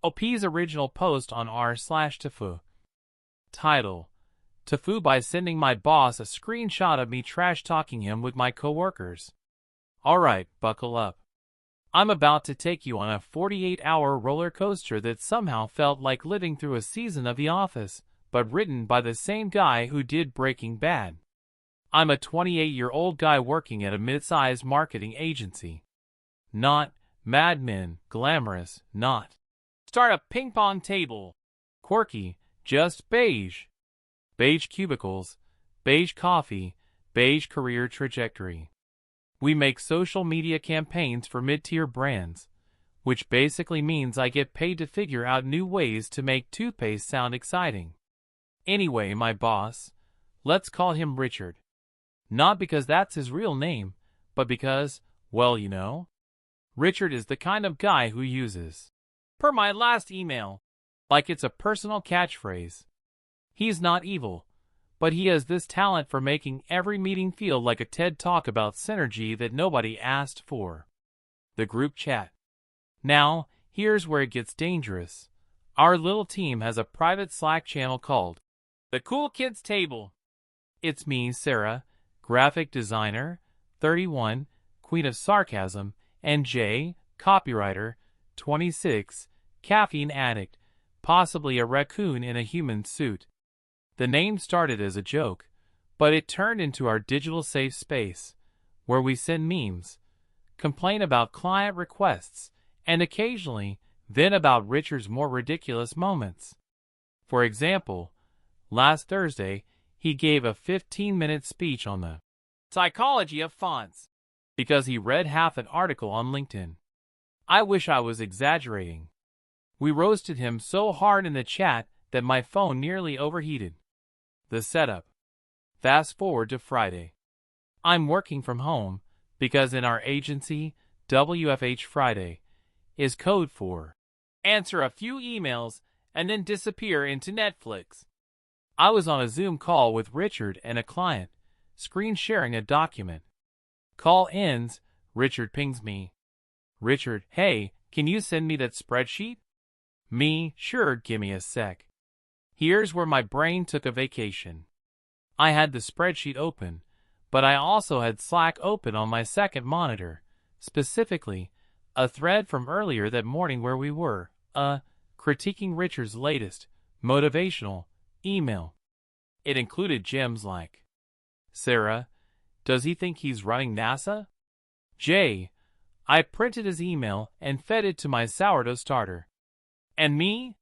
OP's original post on r/Tafoo. Title: Tafoo by sending my boss a screenshot of me trash-talking him with my coworkers. Alright, buckle up. I'm about to take you on a 48-hour roller coaster that somehow felt like living through a season of The Office, but written by the same guy who did Breaking Bad. I'm a 28-year-old guy working at a mid-sized marketing agency. Not Mad Men, glamorous, not. Start a ping pong table. Quirky, just beige. Beige cubicles, beige coffee, beige career trajectory. We make social media campaigns for mid-tier brands, which basically means I get paid to figure out new ways to make toothpaste sound exciting. Anyway, my boss, let's call him Richard. Not because that's his real name, but because, well, you know, Richard is the kind of guy who uses, per my last email, like it's a personal catchphrase. He's not evil, but he has this talent for making every meeting feel like a TED Talk about synergy that nobody asked for. The group chat. Now, here's where it gets dangerous. Our little team has a private Slack channel called The Cool Kids Table. It's me, Sarah, graphic designer, 31, queen of sarcasm, and Jay, copywriter, 26, caffeine addict, possibly a raccoon in a human suit. The name started as a joke, but it turned into our digital safe space, where we send memes, complain about client requests, and occasionally vent about Richard's more ridiculous moments. For example, last Thursday, he gave a 15-minute speech on the psychology of fonts because he read half an article on LinkedIn. I wish I was exaggerating. We roasted him so hard in the chat that my phone nearly overheated. The setup. Fast forward to Friday. I'm working from home because in our agency, WFH Friday is code for answer a few emails and then disappear into Netflix. I was on a Zoom call with Richard and a client, screen sharing a document. Call ends, Richard pings me. Richard, hey, can you send me that spreadsheet? Me, sure, give me a sec. Here's where my brain took a vacation. I had the spreadsheet open, but I also had Slack open on my second monitor, specifically a thread from earlier that morning where we were, critiquing Richard's latest, motivational, email. It included gems like, Sarah, does he think he's running NASA? Jay, I printed his email and fed it to my sourdough starter. And me,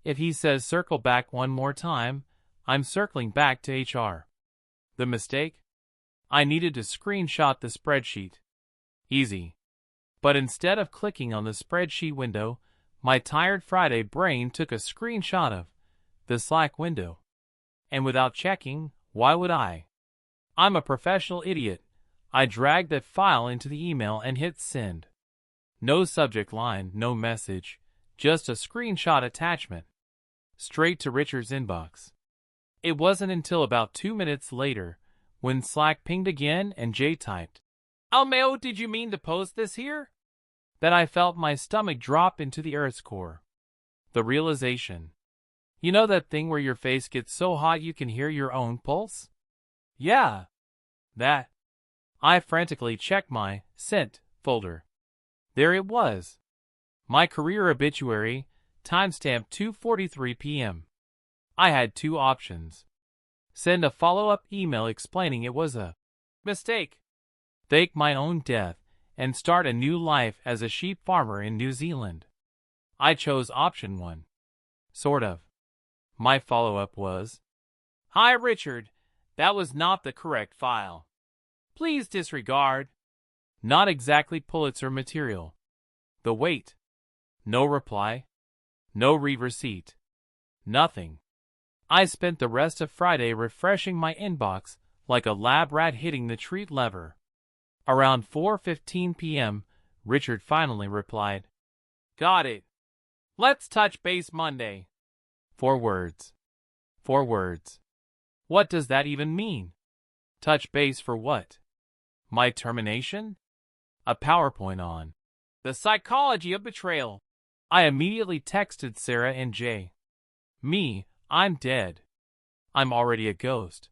if he says circle back one more time, I'm circling back to HR. The mistake? I needed to screenshot the spreadsheet. Easy. But instead of clicking on the spreadsheet window, my tired Friday brain took a screenshot of the Slack window. And without checking, why would I? I'm a professional idiot. I dragged that file into the email and hit send. No subject line, no message, just a screenshot attachment. Straight to Richard's inbox. It wasn't until about 2 minutes later, when Slack pinged again and Jay typed, Almeo, did you mean to post this here? That I felt my stomach drop into the earth's core. The realization. You know that thing where your face gets so hot you can hear your own pulse? Yeah. That. I frantically checked my sent folder. There it was. My career obituary, timestamp 2:43 p.m. I had two options. Send a follow-up email explaining it was a mistake, fake my own death, and start a new life as a sheep farmer in New Zealand. I chose option 1. Sort of. My follow-up was, Hi Richard, that was not the correct file. Please disregard. Not exactly Pulitzer material. The wait. No reply. No read receipt. Nothing. I spent the rest of Friday refreshing my inbox like a lab rat hitting the treat lever. Around 4:15 p.m., Richard finally replied, Got it. Let's touch base Monday. 4 words. 4 words. What does that even mean? Touch base for what? My termination? A PowerPoint on the psychology of betrayal. I immediately texted Sarah and Jay. Me, I'm dead. I'm already a ghost.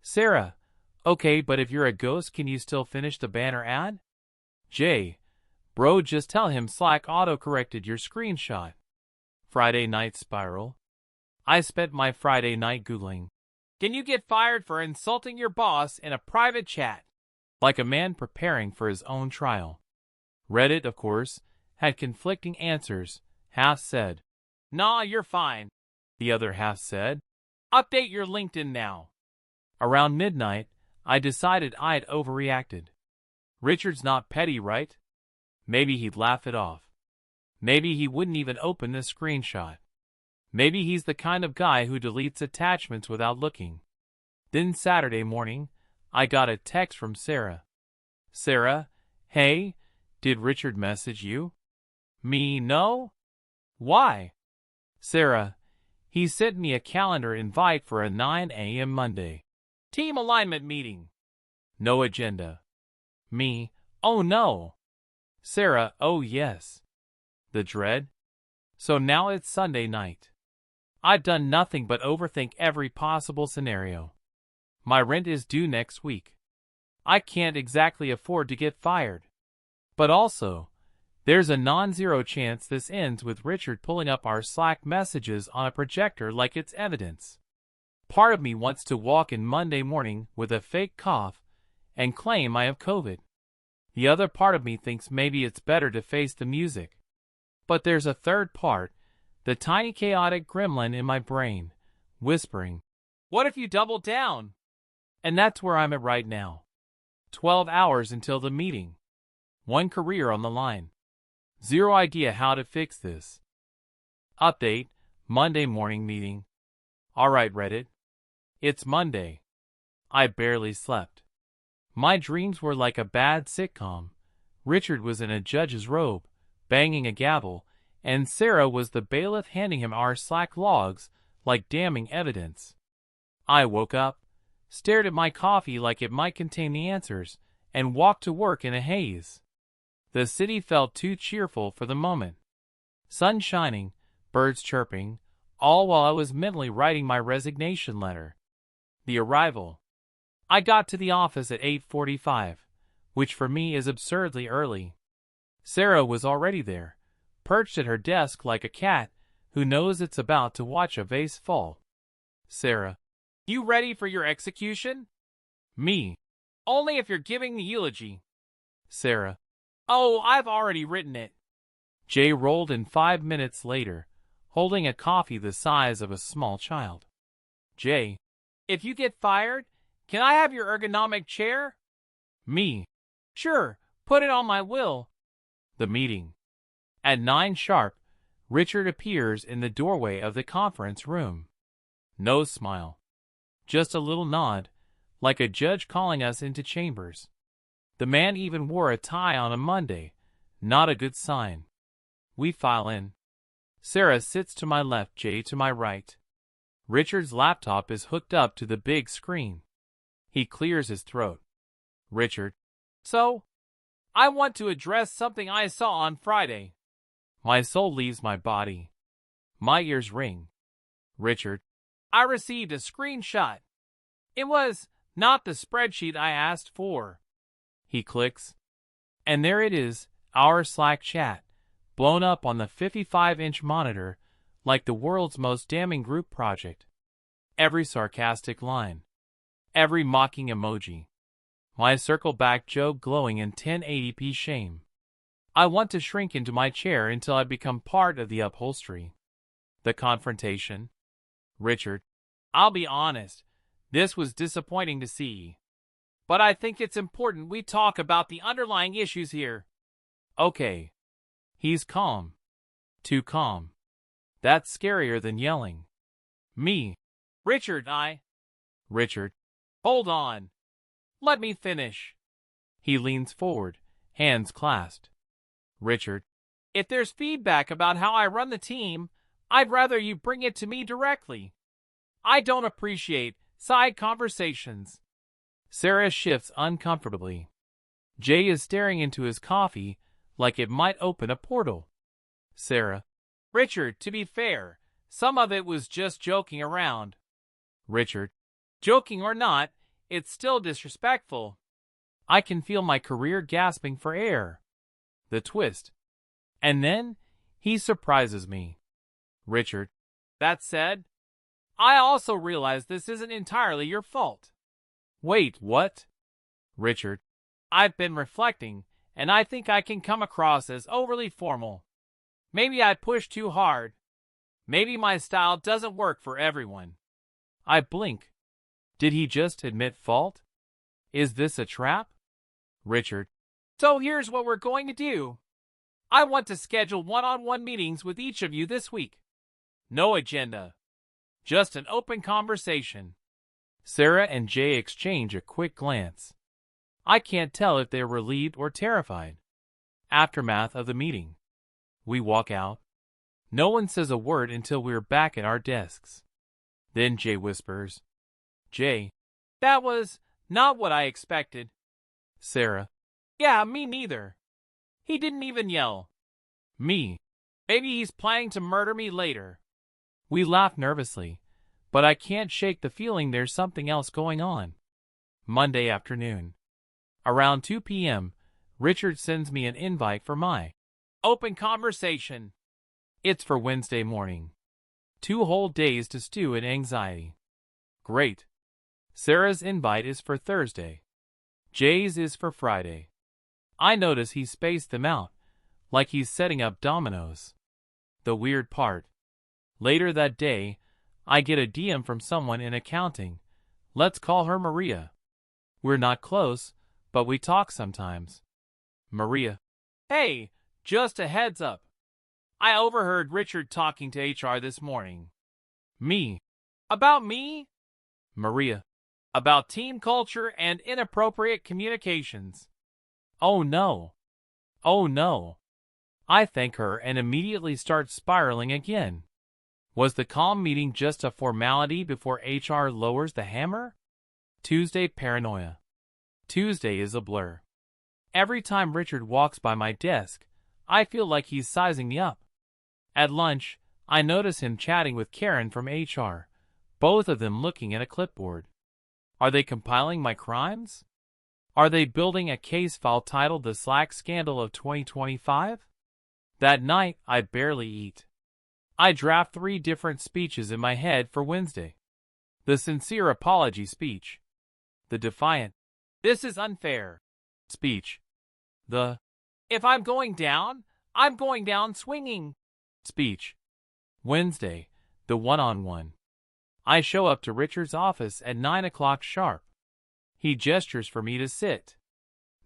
Sarah, okay, but if you're a ghost, can you still finish the banner ad? Jay, bro, just tell him Slack auto-corrected your screenshot. Friday night spiral. I spent my Friday night Googling, can you get fired for insulting your boss in a private chat? Like a man preparing for his own trial. Reddit, of course, had conflicting answers. Half said, nah, you're fine. The other half said, update your LinkedIn now. Around midnight, I decided I'd overreacted. Richard's not petty, right? Maybe he'd laugh it off. Maybe he wouldn't even open the screenshot. Maybe he's the kind of guy who deletes attachments without looking. Then Saturday morning, I got a text from Sarah. Sarah, hey, did Richard message you? Me, no? Why? Sarah, he sent me a calendar invite for a 9 a.m. Monday. Team alignment meeting. No agenda. Me, oh no. Sarah, oh yes. The dread? So now it's Sunday night. I've done nothing but overthink every possible scenario. My rent is due next week. I can't exactly afford to get fired. But also, there's a non-zero chance this ends with Richard pulling up our Slack messages on a projector like it's evidence. Part of me wants to walk in Monday morning with a fake cough and claim I have COVID. The other part of me thinks maybe it's better to face the music. But there's a third part, the tiny chaotic gremlin in my brain, whispering, what if you double down? And that's where I'm at right now. 12 hours until the meeting. One career on the line. Zero idea how to fix this. Update, Monday morning meeting. Alright Reddit. It's Monday. I barely slept. My dreams were like a bad sitcom. Richard was in a judge's robe, banging a gavel, and Sarah was the bailiff handing him our Slack logs like damning evidence. I woke up, stared at my coffee like it might contain the answers, and walked to work in a haze. The city felt too cheerful for the moment. Sun shining, birds chirping, all while I was mentally writing my resignation letter. The arrival. I got to the office at 8:45, which for me is absurdly early. Sarah was already there, perched at her desk like a cat who knows it's about to watch a vase fall. Sarah, you ready for your execution? Me, only if you're giving the eulogy. Sarah, oh, I've already written it. Jay rolled in 5 minutes later, holding a coffee the size of a small child. Jay, if you get fired, can I have your ergonomic chair? Me, sure, put it on my will. The meeting. At 9 sharp, Richard appears in the doorway of the conference room. No smile. Just a little nod, like a judge calling us into chambers. The man even wore a tie on a Monday, not a good sign. We file in. Sarah sits to my left, Jay to my right. Richard's laptop is hooked up to the big screen. He clears his throat. Richard, so, I want to address something I saw on Friday. My soul leaves my body. My ears ring. Richard, I received a screenshot. It was not the spreadsheet I asked for. He clicks. And there it is, our Slack chat, blown up on the 55-inch monitor like the world's most damning group project. Every sarcastic line. Every mocking emoji. My circle back joke glowing in 1080p shame. I want to shrink into my chair until I become part of the upholstery. The confrontation. Richard, I'll be honest, this was disappointing to see. But I think it's important we talk about the underlying issues here. Okay. He's calm. Too calm. That's scarier than yelling. Me. Richard, Richard. Hold on. Let me finish. He leans forward, hands clasped. Richard, if there's feedback about how I run the team, I'd rather you bring it to me directly. I don't appreciate side conversations. Sarah shifts uncomfortably. Jay is staring into his coffee like it might open a portal. Sarah. Richard, to be fair, some of it was just joking around. Richard. Joking or not, it's still disrespectful. I can feel my career gasping for air. The twist. And then, he surprises me. Richard. That said, I also realize this isn't entirely your fault. Wait, what? Richard. I've been reflecting, and I think I can come across as overly formal. Maybe I push too hard. Maybe my style doesn't work for everyone. I blink. Did he just admit fault? Is this a trap? Richard. So here's what we're going to do. I want to schedule one-on-one meetings with each of you this week. No agenda. Just an open conversation. Sarah and Jay exchange a quick glance. I can't tell if they're relieved or terrified. Aftermath of the meeting. We walk out. No one says a word until we're back at our desks. Then Jay whispers, Jay, that was not what I expected. Sarah, yeah, me neither. He didn't even yell. Me, maybe he's planning to murder me later. We laugh nervously, but I can't shake the feeling there's something else going on. Monday afternoon. Around 2 p.m., Richard sends me an invite for my open conversation. It's for Wednesday morning. 2 whole days to stew in anxiety. Great. Sarah's invite is for Thursday. Jay's is for Friday. I notice he spaced them out, like he's setting up dominoes. The weird part. Later that day, I get a DM from someone in accounting. Let's call her Maria. We're not close, but we talk sometimes. Maria. Hey, just a heads up. I overheard Richard talking to HR this morning. Me. About me? Maria. About team culture and inappropriate communications. Oh no. Oh no. I thank her and immediately start spiraling again. Was the calm meeting just a formality before HR lowers the hammer? Tuesday paranoia. Tuesday is a blur. Every time Richard walks by my desk, I feel like he's sizing me up. At lunch, I notice him chatting with Karen from HR, both of them looking at a clipboard. Are they compiling my crimes? Are they building a case file titled The Slack Scandal of 2025? That night, I barely eat. I draft 3 different speeches in my head for Wednesday. The sincere apology speech. The defiant, this is unfair speech. The, if I'm going down swinging speech. Wednesday, the one-on-one. I show up to Richard's office at 9 o'clock sharp. He gestures for me to sit.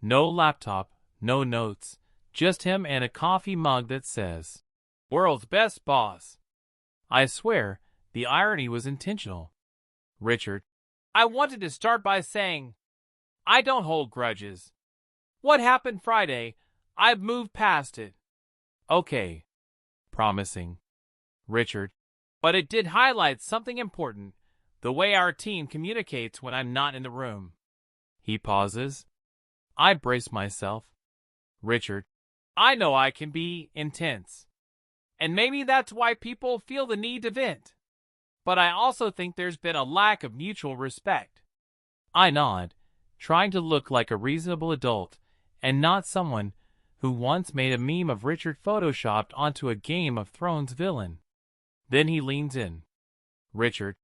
No laptop, no notes, just him and a coffee mug that says, World's Best Boss. I swear, the irony was intentional. Richard, I wanted to start by saying, I don't hold grudges. What happened Friday, I've moved past it. Okay. Promising. Richard, but it did highlight something important, the way our team communicates when I'm not in the room. He pauses. I brace myself. Richard, I know I can be intense. And maybe that's why people feel the need to vent. But I also think there's been a lack of mutual respect. I nod, trying to look like a reasonable adult and not someone who once made a meme of Richard photoshopped onto a Game of Thrones villain. Then he leans in. Richard,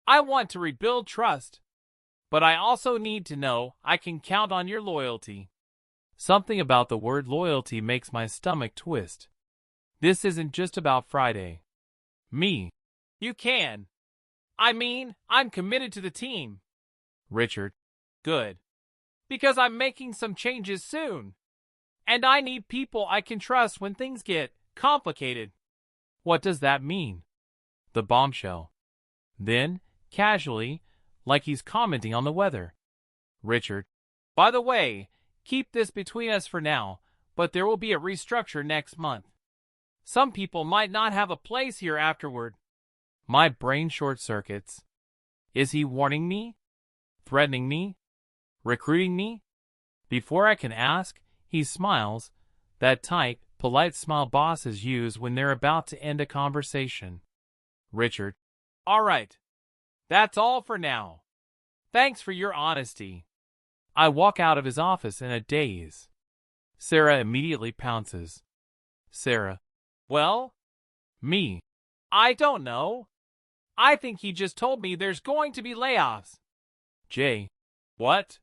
I want to rebuild trust, but I also need to know I can count on your loyalty. Something about the word loyalty makes my stomach twist. This isn't just about Friday. Me. You can. I mean, I'm committed to the team. Richard. Good. Because I'm making some changes soon. And I need people I can trust when things get complicated. What does that mean? The bombshell. Then, casually, like he's commenting on the weather. Richard. By the way, keep this between us for now, but there will be a restructure next month. Some people might not have a place here afterward. My brain short-circuits. Is he warning me? Threatening me? Recruiting me? Before I can ask, he smiles, that tight, polite smile bosses use when they're about to end a conversation. Richard. All right. That's all for now. Thanks for your honesty. I walk out of his office in a daze. Sarah immediately pounces. Sarah. Well? Me. I don't know. I think he just told me there's going to be layoffs. Jay. What?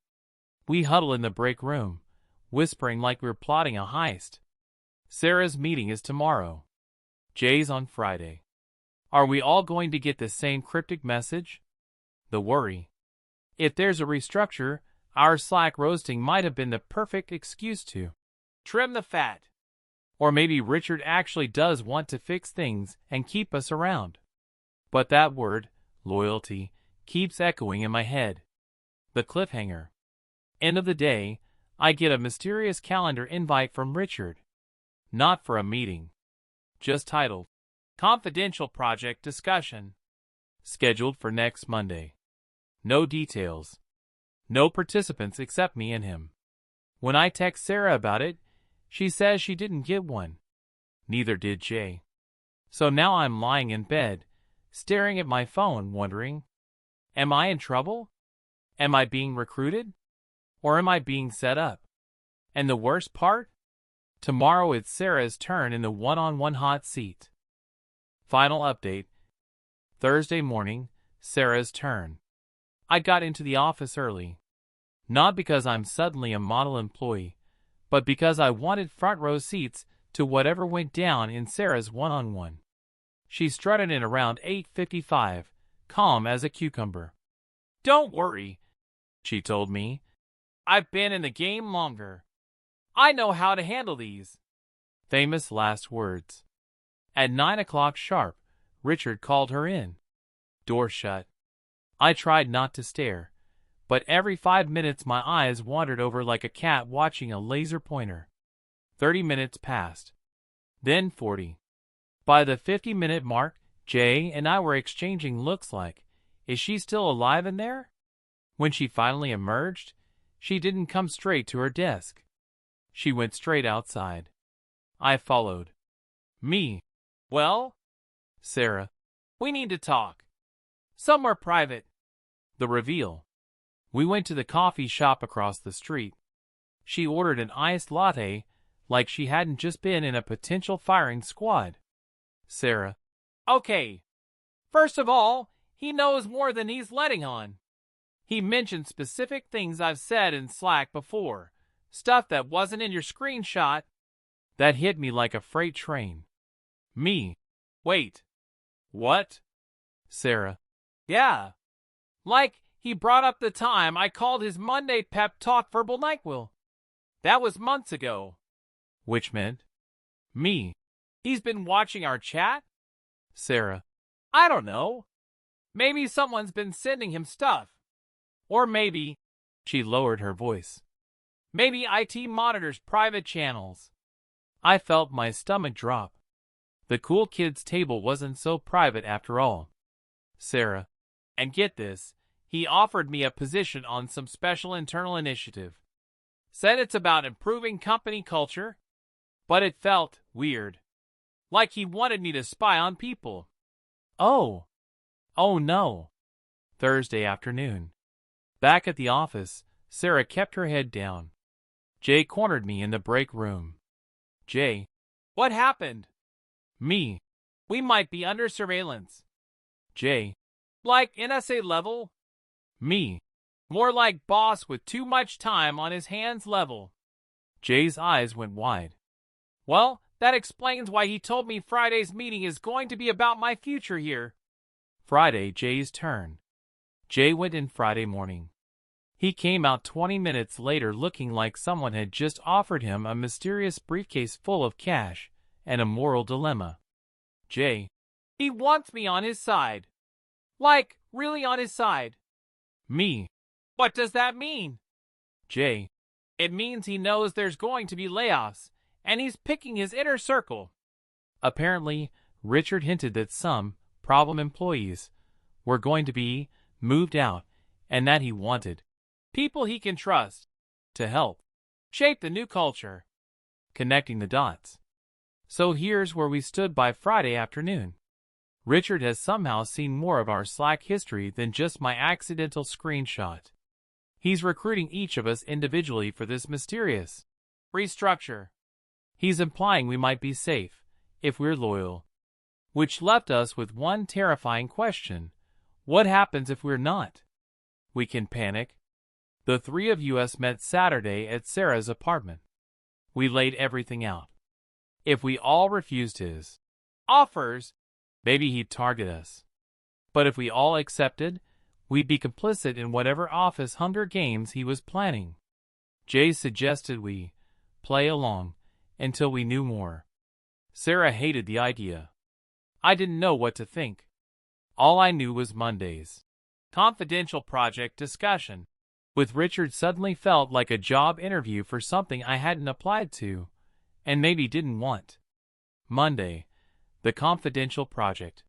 We huddle in the break room, whispering like we're plotting a heist. Sarah's meeting is tomorrow. Jay's on Friday. Are we all going to get the same cryptic message? The worry. If there's a restructure, our Slack roasting might have been the perfect excuse to trim the fat. Or maybe Richard actually does want to fix things and keep us around. But that word, loyalty, keeps echoing in my head. The cliffhanger. End of the day, I get a mysterious calendar invite from Richard. Not for a meeting. Just titled, Confidential Project Discussion. Scheduled for next Monday. No details. No participants except me and him. When I text Sarah about it, she says she didn't get one. Neither did Jay. So now I'm lying in bed, staring at my phone, wondering, am I in trouble? Am I being recruited? Or am I being set up? And the worst part? Tomorrow it's Sarah's turn in the one-on-one hot seat. Final update. Thursday morning, Sarah's turn. I got into the office early. Not because I'm suddenly a model employee, but because I wanted front row seats to whatever went down in Sarah's one-on-one. She strutted in around 8:55, calm as a cucumber. Don't worry, she told me. I've been in the game longer. I know how to handle these. Famous last words. At 9 o'clock sharp, Richard called her in. Door shut. I tried not to stare, but every 5 minutes my eyes wandered over like a cat watching a laser pointer. 30 minutes passed. Then 40. By the 50-minute mark, Jay and I were exchanging looks like, is she still alive in there? When she finally emerged, she didn't come straight to her desk. She went straight outside. I followed. Me. Well? Sarah. We need to talk. Somewhere private. The reveal. We went to the coffee shop across the street. She ordered an iced latte like she hadn't just been in a potential firing squad. Sarah. Okay. First of all, he knows more than he's letting on. He mentioned specific things I've said in Slack before, stuff that wasn't in your screenshot. That hit me like a freight train. Me. Wait. What? Sarah. Yeah. Like, he brought up the time I called his Monday pep talk verbal NyQuil. That was months ago. Which meant? Me. He's been watching our chat? Sarah. I don't know. Maybe someone's been sending him stuff. Or maybe, she lowered her voice, maybe IT monitors private channels. I felt my stomach drop. The cool kids table wasn't so private after all. Sarah. And get this, he offered me a position on some special internal initiative. Said it's about improving company culture, but it felt weird. Like he wanted me to spy on people. Oh. Oh no. Thursday afternoon. Back at the office, Sarah kept her head down. Jay cornered me in the break room. Jay. What happened? Me. We might be under surveillance. Jay. Like NSA level? Me. More like boss with too much time on his hands level. Jay's eyes went wide. Well, that explains why he told me Friday's meeting is going to be about my future here. Friday, Jay's turn. Jay went in Friday morning. He came out 20 minutes later looking like someone had just offered him a mysterious briefcase full of cash and a moral dilemma. Jay. He wants me on his side. Like, really on his side. Me. What does that mean? Jay. It means he knows there's going to be layoffs, and he's picking his inner circle. Apparently, Richard hinted that some problem employees were going to be moved out, and that he wanted people he can trust to help shape the new culture. Connecting the dots. So here's where we stood by Friday afternoon. Richard has somehow seen more of our Slack history than just my accidental screenshot. He's recruiting each of us individually for this mysterious restructure. He's implying we might be safe if we're loyal, which left us with one terrifying question. What happens if we're not? We can panic. The three of us met Saturday at Sarah's apartment. We laid everything out. If we all refused his offers, maybe he'd target us. But if we all accepted, we'd be complicit in whatever office Hunger Games he was planning. Jay suggested we play along until we knew more. Sarah hated the idea. I didn't know what to think. All I knew was Monday's confidential project discussion with Richard suddenly felt like a job interview for something I hadn't applied to and maybe didn't want. Monday, the confidential project.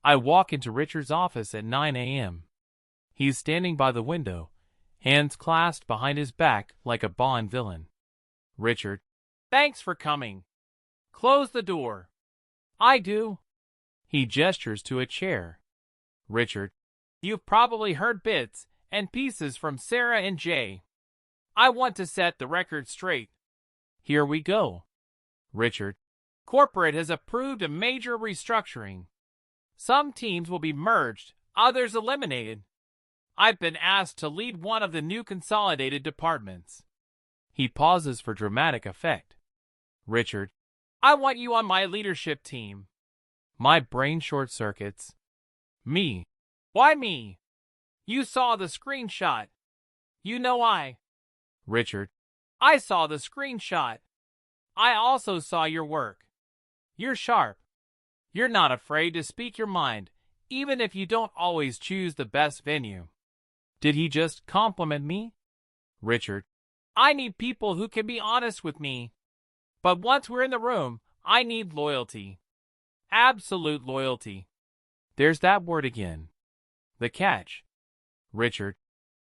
I walk into Richard's office at 9 a.m. He's standing by the window, hands clasped behind his back like a Bond villain. Richard, thanks for coming. Close the door. I do. He gestures to a chair. Richard, you've probably heard bits and pieces from Sarah and Jay. I want to set the record straight. Here we go. Richard, corporate has approved a major restructuring. Some teams will be merged, others eliminated. I've been asked to lead one of the new consolidated departments. He pauses for dramatic effect. Richard, I want you on my leadership team. My brain short circuits. Me. Why me? You saw the screenshot. You know I. Richard, I saw the screenshot. I also saw your work. You're sharp. You're not afraid to speak your mind, even if you don't always choose the best venue. Did he just compliment me? Richard, I need people who can be honest with me. But once we're in the room, I need loyalty. Absolute loyalty. There's that word again. The catch. Richard,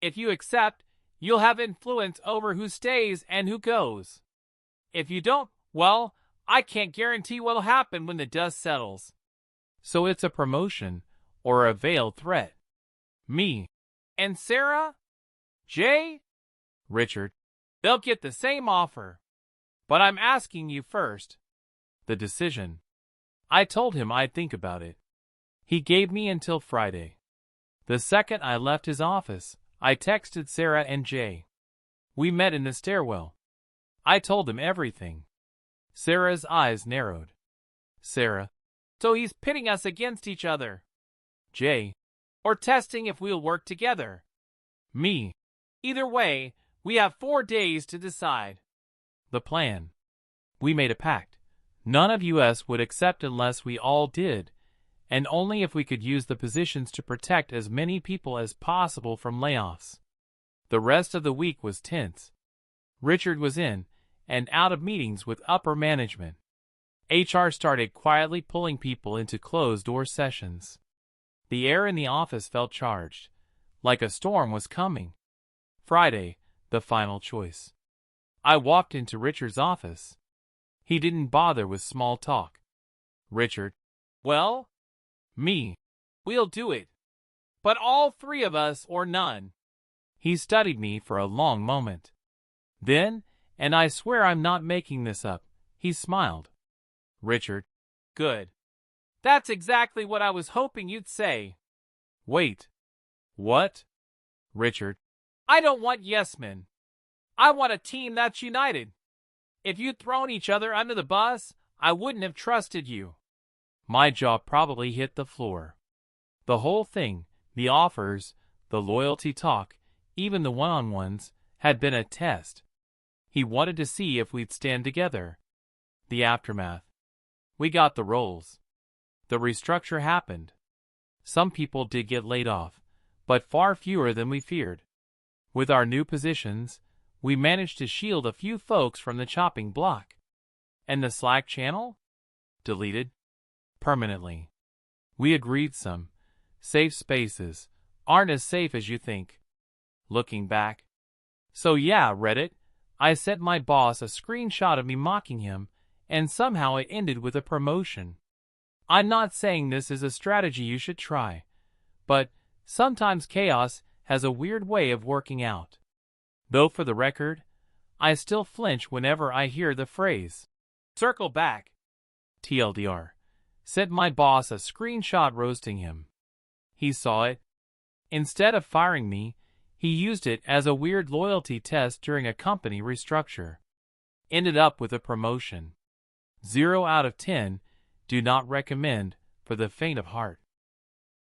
if you accept, you'll have influence over who stays and who goes. If you don't, well, I can't guarantee what'll happen when the dust settles. So it's a promotion or a veiled threat. Me. And Sarah? Jay? Richard, they'll get the same offer. But I'm asking you first. The decision. I told him I'd think about it. He gave me until Friday. The second I left his office, I texted Sarah and Jay. We met in the stairwell. I told him everything. Sarah's eyes narrowed. Sarah, so he's pitting us against each other. Jay, or testing if we'll work together. Me. Either way, we have 4 days to decide. The plan. We made a pact. None of us would accept unless we all did, and only if we could use the positions to protect as many people as possible from layoffs. The rest of the week was tense. Richard was in and out of meetings with upper management. HR started quietly pulling people into closed-door sessions. The air in the office felt charged, like a storm was coming. Friday, the final choice. I walked into Richard's office. He didn't bother with small talk. Richard, well, me. We'll do it. But all 3 of us or none. He studied me for a long moment. Then, and I swear I'm not making this up, he smiled. Richard, good. That's exactly what I was hoping you'd say. Wait. What? Richard, I don't want yes men. I want a team that's united. If you'd thrown each other under the bus, I wouldn't have trusted you. My jaw probably hit the floor. The whole thing, the offers, the loyalty talk, even the one-on-ones, had been a test. He wanted to see if we'd stand together. The aftermath. We got the roles. The restructure happened. Some people did get laid off, but far fewer than we feared. With our new positions, we managed to shield a few folks from the chopping block. And the Slack channel? Deleted. Permanently. We agreed some safe spaces aren't as safe as you think. Looking back. So yeah, Reddit, I sent my boss a screenshot of me mocking him and somehow it ended with a promotion. I'm not saying this is a strategy you should try, but sometimes chaos has a weird way of working out. Though for the record, I still flinch whenever I hear the phrase, "circle back." TLDR. Sent my boss a screenshot roasting him. He saw it. Instead of firing me, he used it as a weird loyalty test during a company restructure. Ended up with a promotion. 0 out of 10, do not recommend for the faint of heart.